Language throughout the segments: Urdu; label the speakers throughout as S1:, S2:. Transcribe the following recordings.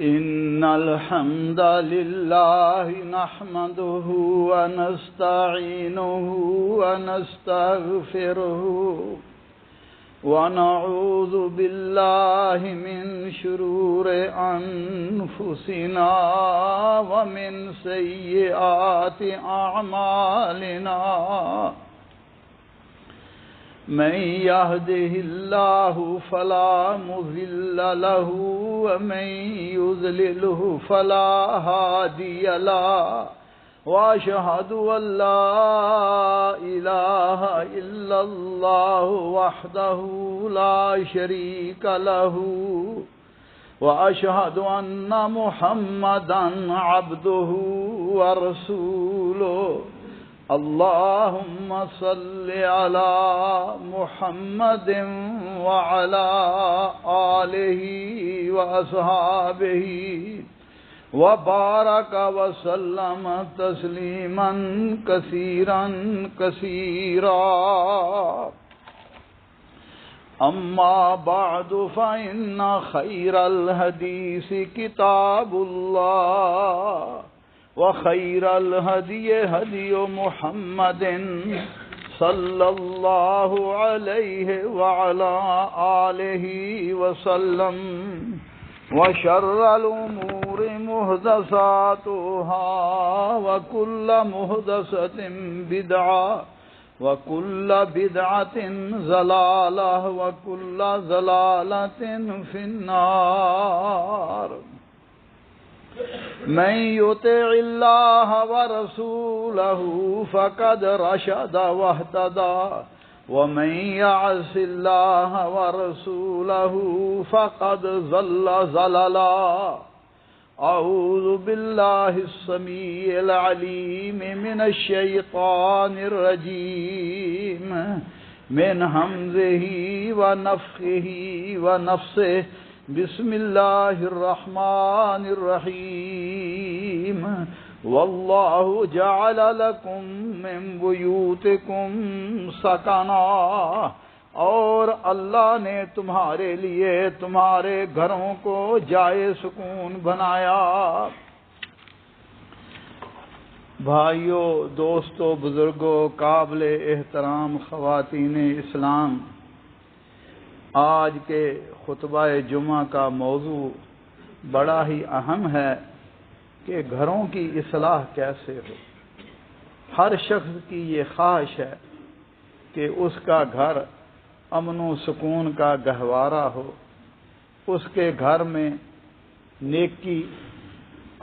S1: إن الحمد لله نحمده ونستعينه ونستغفره ونعوذ بالله من شرور أنفسنا ومن سيئات أعمالنا من يهده الله فلا مضل له ومن يضلله فلا هادي له وأشهد أن لا إله إلا الله وحده لا شريك له وأشهد أن محمدا عبده ورسوله اللهم صل على محمد وعلى آله وأصحابه وبارك وسلم تسليما كثيرا كثيرا أما بعد فإن خير الحديث كتاب الله وخير الهدي هدي محمد صلى الله عليه وعلى آله وسلم وشر الأمور محدثاتها وكل محدثة بدعة وكل بدعة ضلالة وكل ضلالة في النار من يطع الله ورسوله فقد رشد واهتدى ومن يعص الله ورسوله فقد ضل ضلالا أعوذ بالله السميع العليم من الشيطان الرجيم من همزه ونفخه ونفسه بسم الله الرحمن الرحيم والله جعل لكم من بيوتكم سكنا اور اللہ نے تمہارے لیے تمہارے گھروں کو جائے سکون بنایا۔ بھائیو، دوستو، بزرگو، قابل احترام خواتین اسلام، آج کے خطبہ جمعہ کا موضوع بڑا ہی اہم ہے کہ گھروں کی اصلاح کیسے ہو۔ ہر شخص کی یہ خواہش ہے کہ اس کا گھر امن و سکون کا گہوارہ ہو، اس کے گھر میں نیکی،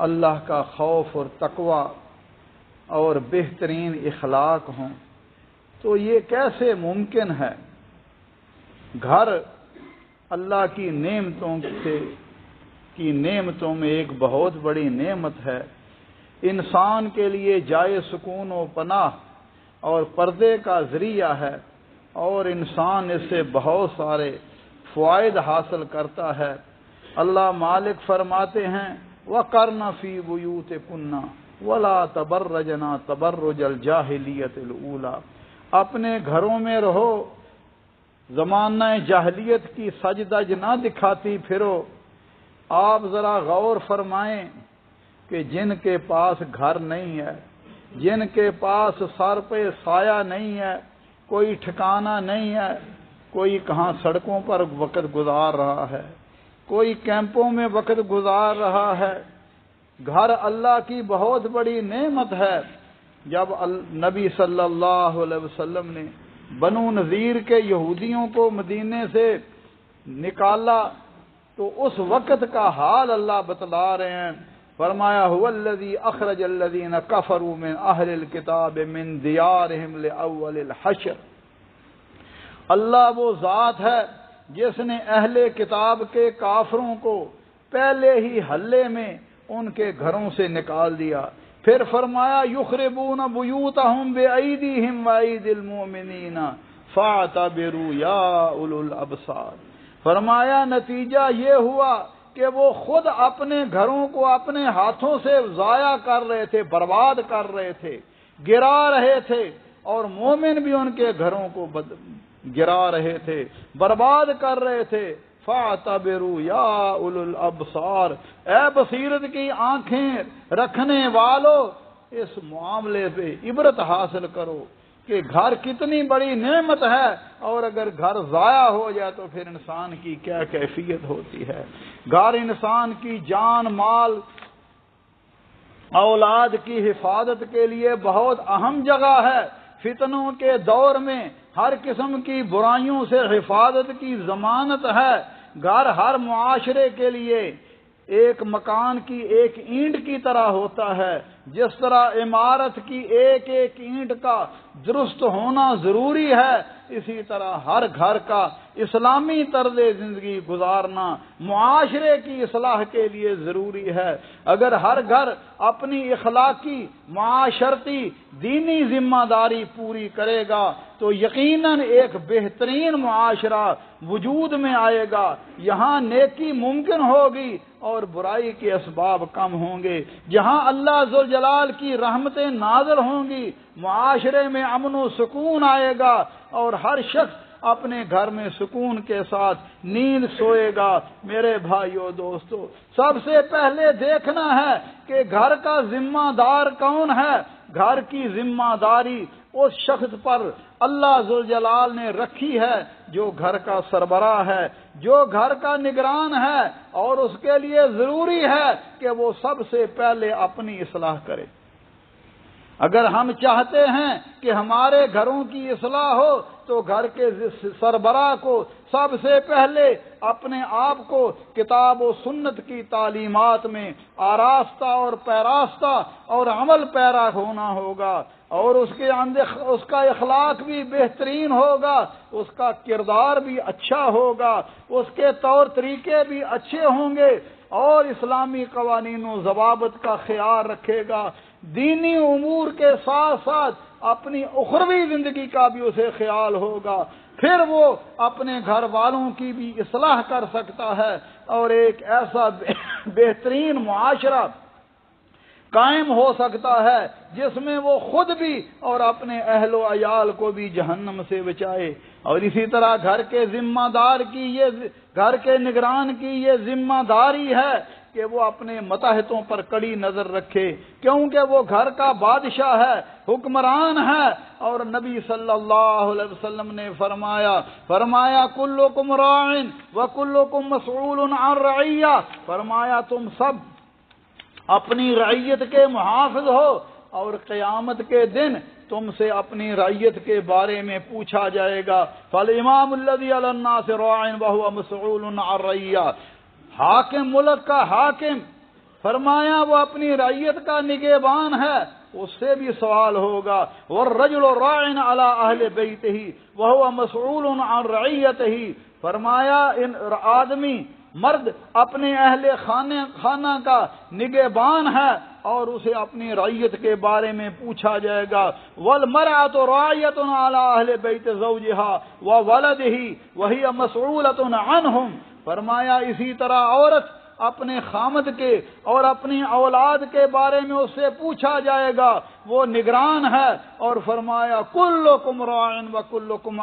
S1: اللہ کا خوف اور تقوی اور بہترین اخلاق ہوں۔ تو یہ کیسے ممکن ہے؟ گھر اللہ کی نعمتوں میں ایک بہت بڑی نعمت ہے، انسان کے لیے جائے سکون و پناہ اور پردے کا ذریعہ ہے، اور انسان اس سے بہت سارے فوائد حاصل کرتا ہے۔ اللہ مالک فرماتے ہیں وَقَرْنَ فِي بُيُوتِكُنَّ وَلَا تَبَرَّجْنَ تَبَرُّجَ الْجَاهِلِيَّةِ الْأُولَىٰ، اپنے گھروں میں رہو، زمانہ جاہلیت کی سج دج نہ دکھاتی پھرو۔ آپ ذرا غور فرمائیں کہ جن کے پاس گھر نہیں ہے، جن کے پاس سر پہ سایہ نہیں ہے، کوئی ٹھکانہ نہیں ہے، کوئی کہاں سڑکوں پر وقت گزار رہا ہے، کوئی کیمپوں میں وقت گزار رہا ہے۔ گھر اللہ کی بہت بڑی نعمت ہے۔ جب نبی صلی اللہ علیہ وسلم نے بنو نذیر کے یہودیوں کو مدینے سے نکالا تو اس وقت کا حال اللہ بتلا رہے ہیں۔ فرمایا هو الذی اخرج الذین کفروا من اہل الکتاب من دیارہم لاول الحشر، اللہ وہ ذات ہے جس نے اہل کتاب کے کافروں کو پہلے ہی حلے میں ان کے گھروں سے نکال دیا۔ پھر فرمایا یخربون بیوتہم بایدیہم وایدی المؤمنین فاعتبروا یا اولو الابصار، فرمایا نتیجہ یہ ہوا کہ وہ خود اپنے گھروں کو اپنے ہاتھوں سے ضائع کر رہے تھے، برباد کر رہے تھے، گرا رہے تھے، اور مومن بھی ان کے گھروں کو گرا رہے تھے، برباد کر رہے تھے۔ فاعتبروا یا اولو الابصار، اے بصیرت کی آنکھیں رکھنے والو، اس معاملے پہ عبرت حاصل کرو کہ گھر کتنی بڑی نعمت ہے، اور اگر گھر ضائع ہو جائے تو پھر انسان کی کیا کیفیت ہوتی ہے۔ گھر انسان کی جان مال اولاد کی حفاظت کے لیے بہت اہم جگہ ہے۔ فتنوں کے دور میں ہر قسم کی برائیوں سے حفاظت کی ضمانت ہے۔ گھر ہر معاشرے کے لیے ایک مکان کی ایک اینٹ کی طرح ہوتا ہے۔ جس طرح عمارت کی ایک ایک اینٹ کا درست ہونا ضروری ہے، اسی طرح ہر گھر کا اسلامی طرز زندگی گزارنا معاشرے کی اصلاح کے لیے ضروری ہے۔ اگر ہر گھر اپنی اخلاقی، معاشرتی، دینی ذمہ داری پوری کرے گا تو یقیناً ایک بہترین معاشرہ وجود میں آئے گا۔ یہاں نیکی ممکن ہوگی اور برائی کے اسباب کم ہوں گے۔ جہاں اللہ ذوالجلال کی رحمتیں نازل ہوں گی، معاشرے میں امن و سکون آئے گا، اور ہر شخص اپنے گھر میں سکون کے ساتھ نیند سوئے گا۔ میرے بھائیو دوستو، سب سے پہلے دیکھنا ہے کہ گھر کا ذمہ دار کون ہے۔ گھر کی ذمہ داری اس شخص پر اللہ ذوالجلال نے رکھی ہے جو گھر کا سربراہ ہے، جو گھر کا نگران ہے، اور اس کے لیے ضروری ہے کہ وہ سب سے پہلے اپنی اصلاح کرے۔ اگر ہم چاہتے ہیں کہ ہمارے گھروں کی اصلاح ہو تو گھر کے سربراہ کو سب سے پہلے اپنے آپ کو کتاب و سنت کی تعلیمات میں آراستہ اور پیراستہ اور عمل پیرا ہونا ہوگا، اور اس کا اخلاق بھی بہترین ہوگا، اس کا کردار بھی اچھا ہوگا، اس کے طور طریقے بھی اچھے ہوں گے، اور اسلامی قوانین و ضوابط کا خیال رکھے گا۔ دینی امور کے ساتھ ساتھ اپنی اخروی زندگی کا بھی اسے خیال ہوگا، پھر وہ اپنے گھر والوں کی بھی اصلاح کر سکتا ہے، اور ایک ایسا بہترین معاشرہ قائم ہو سکتا ہے جس میں وہ خود بھی اور اپنے اہل و عیال کو بھی جہنم سے بچائے۔ اور اسی طرح گھر کے ذمہ دار کی گھر کے نگران کی یہ ذمہ داری ہے کہ وہ اپنے متحدوں پر کڑی نظر رکھے، کیونکہ وہ گھر کا بادشاہ ہے، حکمران ہے، اور نبی صلی اللہ علیہ وسلم نے فرمایا کلکم راعٍ وکلکم مسئول عن رعیہ، فرمایا تم سب اپنی رعیت کے محافظ ہو، اور قیامت کے دن تم سے اپنی رعیت کے بارے میں پوچھا جائے گا۔ فالامام الذی علی الناس راعٍ وہو مسئول عن رعیہ، حاکم، ملک کا حاکم، فرمایا وہ اپنی رعیت کا نگہبان ہے، اس سے بھی سوال ہوگا۔ والرجل راع علی اہل بیتہ وہو مسئول عن رعیتہ، فرمایا ان آدمی مرد اپنے اہل خانہ کا نگہبان ہے، اور اسے اپنی رعیت کے بارے میں پوچھا جائے گا۔ والمرأۃ راعیۃ علی اہل بیت زوجہا وولدہ وہی مسئولۃ عنہم، فرمایا اسی طرح عورت اپنے خامد کے اور اپنی اولاد کے بارے میں اس سے پوچھا جائے گا، وہ نگران ہے، اور فرمایا کلکم راع وکلکم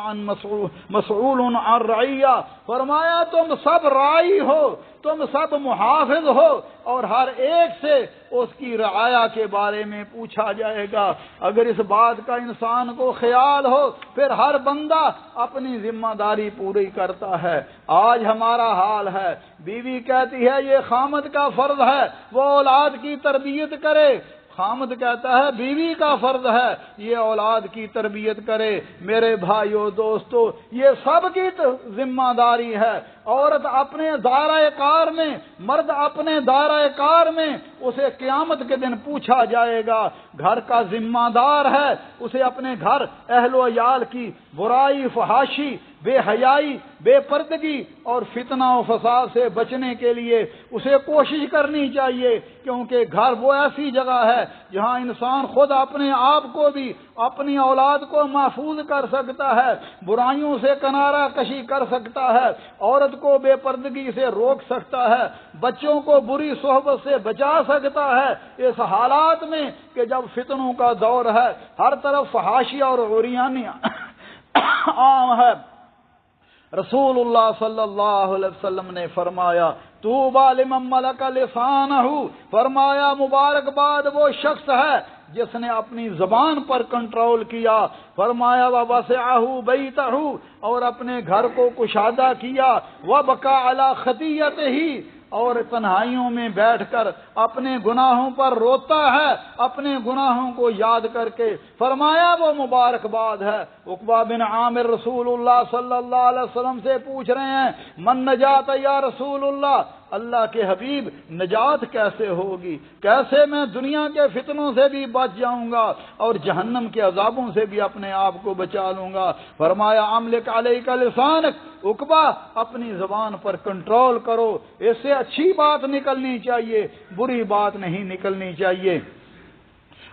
S1: مسئول عن رعیہ، فرمایا تم سب راعی ہو، تم سب محافظ ہو، اور ہر ایک سے اس کی رعایا کے بارے میں پوچھا جائے گا۔ اگر اس بات کا انسان کو خیال ہو، پھر ہر بندہ اپنی ذمہ داری پوری کرتا ہے۔ آج ہمارا حال ہے، بیوی کہتی ہے یہ خامد کا فرض ہے وہ اولاد کی تربیت کرے، خامد کہتا ہے بیوی کا فرض ہے یہ اولاد کی تربیت کرے۔ میرے بھائیو دوستو، یہ سب کی ذمہ داری ہے۔ عورت اپنے دائرہ کار میں، مرد اپنے دائرہ کار میں، اسے قیامت کے دن پوچھا جائے گا۔ گھر کا ذمہ دار ہے، اسے اپنے گھر اہل و عیال کی برائی، فحاشی، بے حیائی، بے پردگی اور فتنہ و فساد سے بچنے کے لیے اسے کوشش کرنی چاہیے، کیونکہ گھر وہ ایسی جگہ ہے جہاں انسان خود اپنے آپ کو بھی، اپنی اولاد کو محفوظ کر سکتا ہے، برائیوں سے کنارہ کشی کر سکتا ہے، عورت کو بے پردگی سے روک سکتا ہے، بچوں کو بری صحبت سے بچا سکتا ہے۔ اس حالات میں کہ جب فتنوں کا دور ہے، ہر طرف فحاشی اور عریانی عام ہے، رسول اللہ صلی اللہ علیہ وسلم نے فرمایا طوبی لمن ملک لسانہ، فرمایا مبارکباد وہ شخص ہے جس نے اپنی زبان پر کنٹرول کیا، فرمایا وَوَسِعَهُ بَيْتَهُ، اور اپنے گھر کو کشادہ کیا، وَبَكَى عَلَى خَطِيَّتِهِ، اور تنہائیوں میں بیٹھ کر اپنے گناہوں پر روتا ہے، اپنے گناہوں کو یاد کر کے، فرمایا وہ مبارکباد ہے۔ عقبہ بن عامر رسول اللہ صلی اللہ علیہ وسلم سے پوچھ رہے ہیں من نجات یا رسول اللہ، اللہ کے حبیب نجات کیسے ہوگی، کیسے میں دنیا کے فتنوں سے بھی بچ جاؤں گا اور جہنم کے عذابوں سے بھی اپنے آپ کو بچا لوں گا؟ فرمایا املک علیک لسانک، عقبہ اپنی زبان پر کنٹرول کرو، اس سے اچھی بات نکلنی چاہیے، بری بات نہیں نکلنی چاہیے۔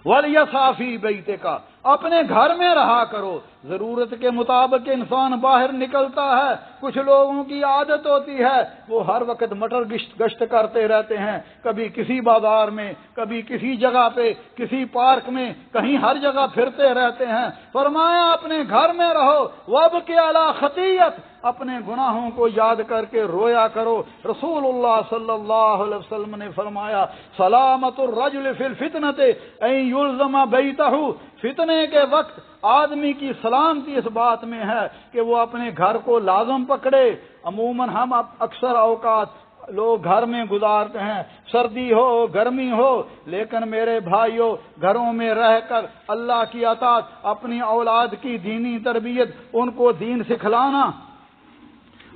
S1: وَلْيَسْعَ فِي بَيْتِكَ، اپنے گھر میں رہا کرو، ضرورت کے مطابق انسان باہر نکلتا ہے۔ کچھ لوگوں کی عادت ہوتی ہے وہ ہر وقت مٹر گشت کرتے رہتے ہیں، کبھی کسی بازار میں، کبھی کسی جگہ پہ، کسی پارک میں، کہیں ہر جگہ پھرتے رہتے ہیں۔ فرمایا اپنے گھر میں رہو، وَابْكِ عَلَى خَطِيَّتِهِ، اپنے گناہوں کو یاد کر کے رویا کرو۔ رسول اللہ صلی اللہ علیہ وسلم نے فرمایا سلامت الرجل فی الفتنۃ ان یلزم بیتہ، فتنے کے وقت آدمی کی سلامتی اس بات میں ہے کہ وہ اپنے گھر کو لازم پکڑے۔ عموماً ہم اکثر اوقات لوگ گھر میں گزارتے ہیں، سردی ہو گرمی ہو، لیکن میرے بھائیوں گھروں میں رہ کر اللہ کی اطاعت، اپنی اولاد کی دینی تربیت، ان کو دین سکھلانا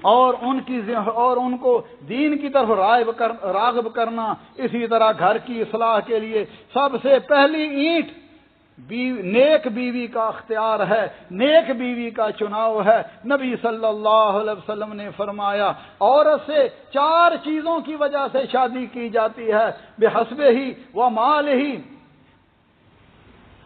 S1: اور ان کو دین کی طرف راغب کرنا، اسی طرح گھر کی اصلاح کے لیے سب سے پہلی اینٹ نیک بیوی کا اختیار ہے، نیک بیوی کا چناؤ ہے۔ نبی صلی اللہ علیہ وسلم نے فرمایا عورت سے 4 چیزوں کی وجہ سے شادی کی جاتی ہے، بحسبہ و مال ہی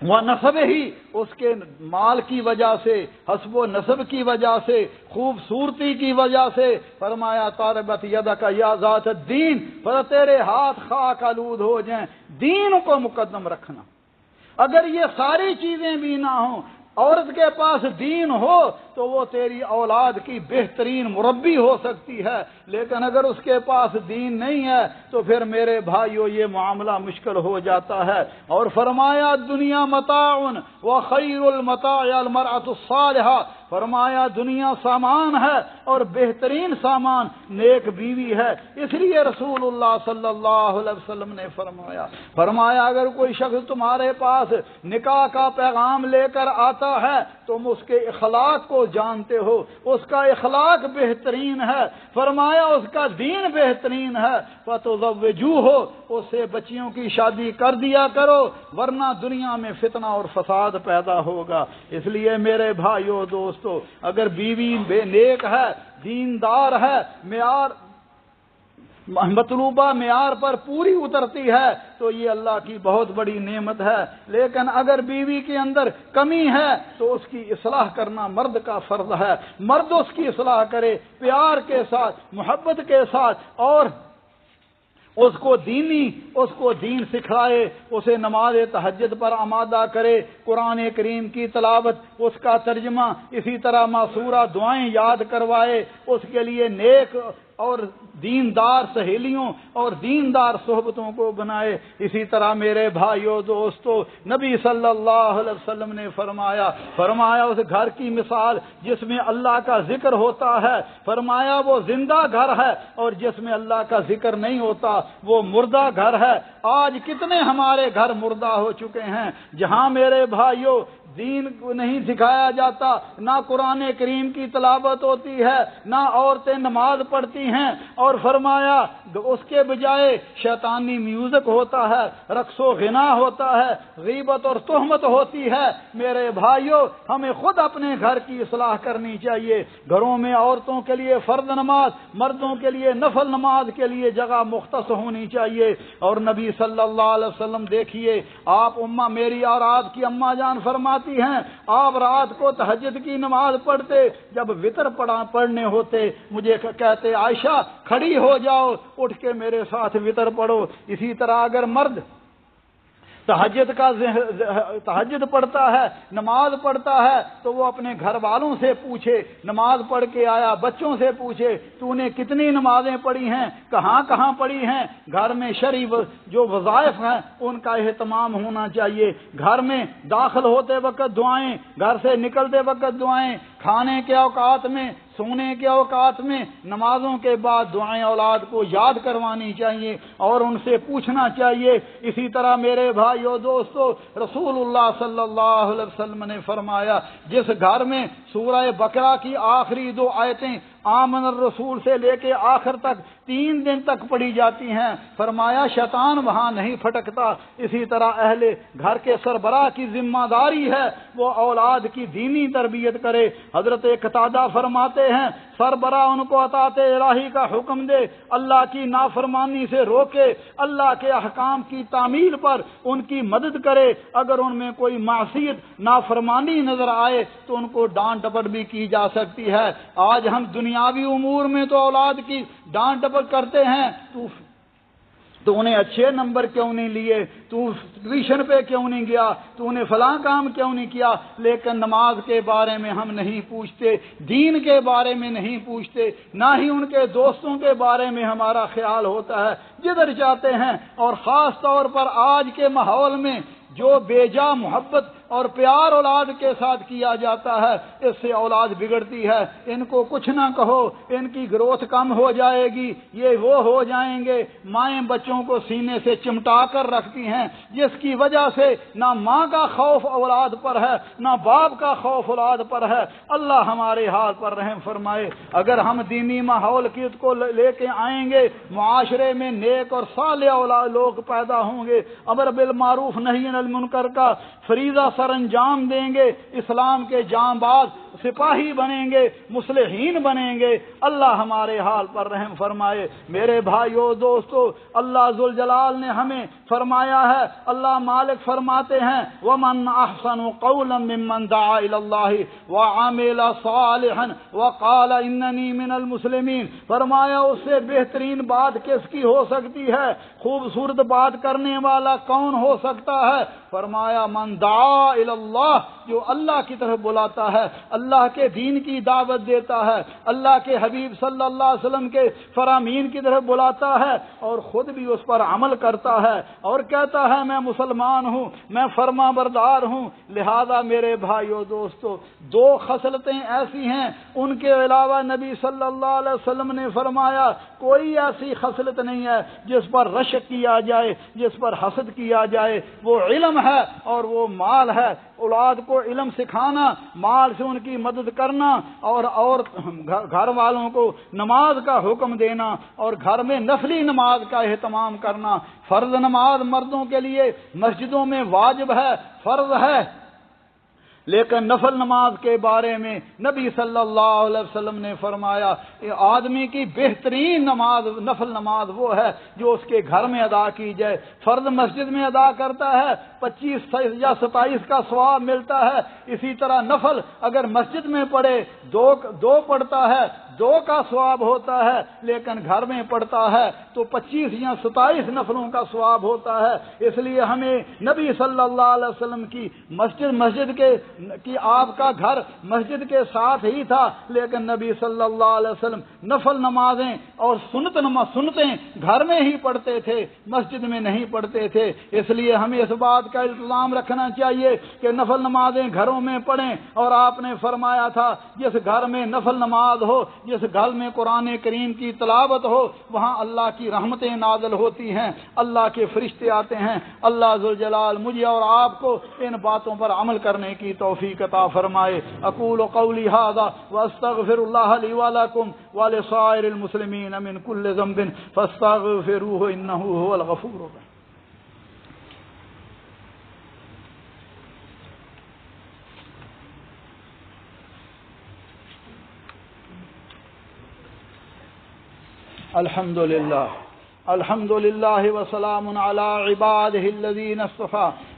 S1: وہ نسب ہی، اس کے مال کی وجہ سے، حسب و نسب کی وجہ سے، خوبصورتی کی وجہ سے۔ فرمایا تاربت یدک یا ذات الدین، پر تیرے ہاتھ خاک آلود ہو جائیں، دین کو مقدم رکھنا۔ اگر یہ ساری چیزیں بھی نہ ہوں، عورت کے پاس دین ہو تو وہ تیری اولاد کی بہترین مربی ہو سکتی ہے، لیکن اگر اس کے پاس دین نہیں ہے تو پھر میرے بھائیو یہ معاملہ مشکل ہو جاتا ہے۔ اور فرمایا دنیا متاع وخیر المتاع المرأة الصالحہ، فرمایا دنیا سامان ہے اور بہترین سامان نیک بیوی ہے۔ اس لیے رسول اللہ صلی اللہ علیہ وسلم نے فرمایا اگر کوئی شخص تمہارے پاس نکاح کا پیغام لے کر آتا ہے، تم اس کے اخلاق کو جانتے ہو، اس کا اخلاق بہترین ہے، فرمایا اس کا دین بہترین ہے، فتزوجوہ، اس سے بچیوں کی شادی کر دیا کرو، ورنہ دنیا میں فتنہ اور فساد پیدا ہوگا۔ اس لیے میرے بھائیو دوستو، اگر بیوی بے نیک ہے، دیندار ہے، مطلوبہ معیار پر پوری اترتی ہے تو یہ اللہ کی بہت بڑی نعمت ہے، لیکن اگر بیوی کے اندر کمی ہے تو اس کی اصلاح کرنا مرد کا فرض ہے۔ مرد اس کی اصلاح کرے پیار کے ساتھ، محبت کے ساتھ، اور اس کو دین سکھائے، اسے نماز تہجد پر آمادہ کرے، قرآن کریم کی تلاوت، اس کا ترجمہ، اسی طرح معصورہ دعائیں یاد کروائے، اس کے لیے نیک اور دیندار سہیلیوں اور دیندار صحبتوں کو بنائے۔ اسی طرح میرے بھائیو دوستو، نبی صلی اللہ علیہ وسلم نے فرمایا اس گھر کی مثال جس میں اللہ کا ذکر ہوتا ہے، فرمایا وہ زندہ گھر ہے، اور جس میں اللہ کا ذکر نہیں ہوتا وہ مردہ گھر ہے۔ آج کتنے ہمارے گھر مردہ ہو چکے ہیں، جہاں میرے بھائیو دین کو نہیں سکھایا جاتا، نہ قرآن کریم کی تلاوت ہوتی ہے، نہ عورتیں نماز پڑھتی ہیں، اور فرمایا اس کے بجائے شیطانی میوزک ہوتا ہے، رقص و غنا ہوتا ہے، غیبت اور تہمت ہوتی ہے۔ میرے بھائیوں ہمیں خود اپنے گھر کی اصلاح کرنی چاہیے۔ گھروں میں عورتوں کے لیے فرض نماز، مردوں کے لیے نفل نماز کے لیے جگہ مختص ہونی چاہیے۔ اور نبی صلی اللہ علیہ وسلم دیکھیے، آپ میری اور آپ کی اماں جان فرماتی ہیں، آپ رات کو تہجد کی نماز پڑھتے، جب وتر پڑھنے ہوتے مجھے کہتے عائشہ کھڑی ہو جاؤ، اٹھ کے میرے ساتھ وتر پڑھو۔ اسی طرح اگر مرد تہجد پڑھتا ہے، نماز پڑھتا ہے، تو وہ اپنے گھر والوں سے پوچھے، نماز پڑھ کے آیا بچوں سے پوچھے تو نے کتنی نمازیں پڑھی ہیں، کہاں کہاں پڑھی ہیں۔ گھر میں شرعی جو وظائف ہیں ان کا اہتمام ہونا چاہیے۔ گھر میں داخل ہوتے وقت دعائیں، گھر سے نکلتے وقت دعائیں، کھانے کے اوقات میں، سونے کے اوقات میں، نمازوں کے بعد دعائیں اولاد کو یاد کروانی چاہیے اور ان سے پوچھنا چاہیے۔ اسی طرح میرے بھائیو دوستو، رسول اللہ صلی اللہ علیہ وسلم نے فرمایا جس گھر میں سورہ بقرہ کی آخری 2 آیتیں آمن الرسول سے لے کے آخر تک 3 دن تک پڑھی جاتی ہیں، فرمایا شیطان وہاں نہیں پھٹکتا۔ اسی طرح اہل گھر کے سربراہ کی ذمہ داری ہے وہ اولاد کی دینی تربیت کرے۔ حضرت قتادہ فرماتے ہیں سربراہ ان کو اطاعت الہی کا حکم دے، اللہ کی نافرمانی سے روکے، اللہ کے احکام کی تعمیل پر ان کی مدد کرے۔ اگر ان میں کوئی معصیت نافرمانی نظر آئے تو ان کو ڈانٹ ڈپٹ بھی کی جا سکتی ہے۔ آج ہم دنیاوی امور میں تو اولاد کی ڈانٹ ڈپٹ کرتے ہیں، تو انہیں اچھے نمبر کیوں نہیں لیے، تو ٹیوشن پہ کیوں نہیں گیا، تو نے فلاں کام کیوں نہیں کیا، لیکن نماز کے بارے میں ہم نہیں پوچھتے، دین کے بارے میں نہیں پوچھتے، نہ ہی ان کے دوستوں کے بارے میں ہمارا خیال ہوتا ہے۔ جدھر جاتے ہیں، اور خاص طور پر آج کے ماحول میں جو بے جا محبت اور پیار اولاد کے ساتھ کیا جاتا ہے، اس سے اولاد بگڑتی ہے۔ ان کو کچھ نہ کہو، ان کی گروتھ کم ہو جائے گی، یہ وہ ہو جائیں گے۔ مائیں بچوں کو سینے سے چمٹا کر رکھتی ہیں، جس کی وجہ سے نہ ماں کا خوف اولاد پر ہے، نہ باپ کا خوف اولاد پر ہے۔ اللہ ہمارے حال پر رحم فرمائے۔ اگر ہم دینی ماحول کی کو لے کے آئیں گے، معاشرے میں نیک اور صالح اولاد لوگ پیدا ہوں گے، امر بالمعروف نہی عن المنکر کا فریضہ سر انجام دیں گے، اسلام کے جانباز سپاہی بنیں گے، مصلحین بنیں گے۔ اللہ ہمارے حال پر رحم فرمائے۔ میرے بھائیو دوستو، اللہ ذوالجلال نے ہمیں فرمایا ہے، اللہ مالک فرماتے ہیں وَمَنْ أَحْسَنُ قَوْلًا مِّمَّنْ دَعَا إِلَى اللَّهِ وَعَمِلَ صَالِحًا وَقَالَ إِنَّنِي مِنَ الْمُسْلِمِينَ۔ فرمایا اس سے بہترین بات کس کی ہو سکتی ہے، خوبصورت بات کرنے والا کون ہو سکتا ہے؟ فرمایا من دعا الی اللہ، جو اللہ کی طرف بلاتا ہے، اللہ کے دین کی دعوت دیتا ہے، اللہ کے حبیب صلی اللہ علیہ وسلم کے فرامین کی طرف بلاتا ہے اور خود بھی اس پر عمل کرتا ہے اور کہتا ہے میں مسلمان ہوں، میں فرما بردار ہوں۔ لہذا میرے بھائیو دوستو، 2 خصلتیں ایسی ہیں ان کے علاوہ نبی صلی اللہ علیہ وسلم نے فرمایا کوئی ایسی خصلت نہیں ہے جس پر رشک کیا جائے، جس پر حسد کیا جائے۔ وہ علم ہے اور وہ مال ہے۔ اولاد کو علم سکھانا، مال سے ان کی مدد کرنا، اور گھر والوں کو نماز کا حکم دینا، اور گھر میں نفلی نماز کا اہتمام کرنا۔ فرض نماز مردوں کے لیے مسجدوں میں واجب ہے، فرض ہے، لیکن نفل نماز کے بارے میں نبی صلی اللہ علیہ وسلم نے فرمایا آدمی کی بہترین نماز نفل نماز وہ ہے جو اس کے گھر میں ادا کی جائے۔ فرض مسجد میں ادا کرتا ہے 25 یا 27 کا ثواب ملتا ہے، اسی طرح نفل اگر مسجد میں پڑھے 2 پڑھتا ہے 2 کا ثواب ہوتا ہے، لیکن گھر میں پڑھتا ہے تو 25 یا 27 نفلوں کا ثواب ہوتا ہے۔ اس لیے ہمیں نبی صلی اللہ علیہ وسلم کی مسجد کی آپ کا گھر مسجد کے ساتھ ہی تھا، لیکن نبی صلی اللہ علیہ وسلم نفل نمازیں اور سنتیں گھر میں ہی پڑھتے تھے، مسجد میں نہیں پڑھتے تھے۔ اس لیے ہمیں اس بات کا التزام رکھنا چاہیے کہ نفل نمازیں گھروں میں پڑھیں، اور آپ نے فرمایا تھا جس گھر میں نفل نماز ہو، جس گھر میں قرآن کریم کی تلاوت ہو، وہاں اللہ کی رحمتیں نازل ہوتی ہیں، اللہ کے فرشتے آتے ہیں۔ اللہ ذوالجلال مجھے اور آپ کو ان باتوں پر عمل کرنے کی توفیق عطا فرمائے۔ اقول قولی ھذا واستغفر اللہ لی ولکم ولسائر المسلمین من کل ذنب فاستغفروہ انہ ھو الغفور الرحیم۔ الحمد للہ وسلام علی عبادہ الذین اصطفیٰ